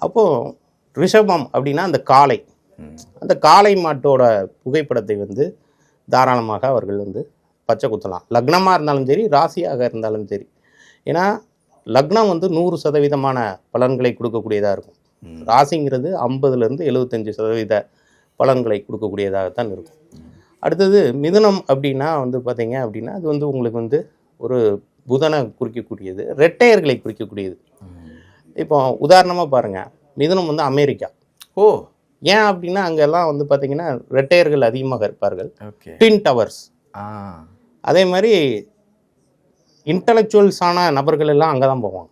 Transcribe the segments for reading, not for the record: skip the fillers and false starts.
அப்போது ரிஷபம் அப்படின்னா அந்த காளை, அந்த காளை மாட்டோட புகைப்படத்தை வந்து தாராளமாக அவர்கள் வந்து பச்சை குத்தலாம். லக்னமாக இருந்தாலும் சரி, ராசியாக இருந்தாலும் சரி. ஏன்னா லக்னம் வந்து 100% பலன்களை கொடுக்கக்கூடியதாக இருக்கும். ராசிங்கிறது 50லேருந்து 75% பலன்களை கொடுக்கக்கூடியதாகத்தான் இருக்கும். அடுத்தது மிதுனம் அப்படின்னா வந்து பார்த்தீங்க அப்படின்னா அது வந்து உங்களுக்கு வந்து ஒரு புதனை குறிக்கக்கூடியது, ரெட்டையர்களை குறிக்கக்கூடியது. இப்போ உதாரணமாக பாருங்கள், மிதுனம் வந்து அமெரிக்கா. ஓ, ஏன் அப்படின்னா அங்கெல்லாம் வந்து பார்த்தீங்கன்னா ரெட்டையர்கள் அதிகமாக இருப்பார்கள். Twin towers. அதே மாதிரி இன்டலெக்சுவல்ஸான நபர்கள் எல்லாம் அங்கே தான் போவாங்க.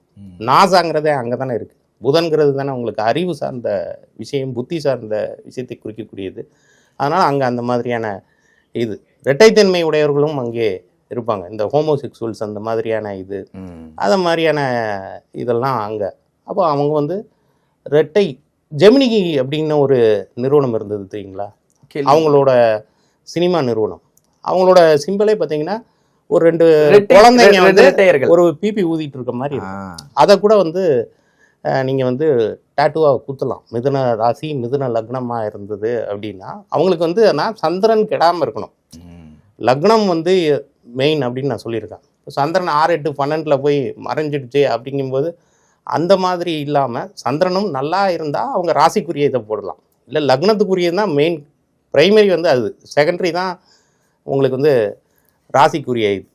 நாசாங்கிறதே அங்கே தானே இருக்குது. புதன்கிறது தானே உங்களுக்கு அறிவு சார்ந்த விஷயம், புத்தி சார்ந்த விஷயத்தை குறிக்கக்கூடியது. அதனால் அங்கே அந்த மாதிரியான இது இரட்டைத்தன்மை உடையவர்களும் அங்கே இருப்பாங்க. இந்த ஹோமோசெக்சுவல்ஸ் அந்த மாதிரியான இது, அது மாதிரியான இதெல்லாம் அங்கே. அப்போ அவங்க வந்து ரெட்டை ஜெமினி அப்படின்னு ஒரு நிறுவனம் இருந்தது தெரியுங்களா? அவங்களோட சினிமா நிறுவனம். அவங்களோட சிம்பிளே பார்த்தீங்கன்னா ஒரு 2 குழந்தைங்க வந்து ஒரு பிபி ஊதிட்டு இருக்க மாதிரி இருக்கும். அதை கூட வந்து நீங்கள் வந்து டேட்டுவாக குத்தலாம். மிதுன ராசி மிதுன லக்னமாக இருந்தது அப்படின்னா அவங்களுக்கு வந்து ஆனால் சந்திரன் கெடாமல் இருக்கணும். லக்னம் வந்து மெயின் அப்படின்னு நான் சொல்லியிருக்கேன். சந்திரன் 6, 8, 12 போய் மறைஞ்சிடுச்சு அப்படிங்கும்போது அந்த மாதிரி இல்லாமல் சந்திரனும் நல்லா இருந்தால் அவங்க ராசிக்குரிய இதை போடலாம். இல்லை லக்னத்துக்குரியது தான் மெயின், ப்ரைமரி வந்து அது, செகண்டரி தான் உங்களுக்கு வந்து ராசிக்குரிய இது.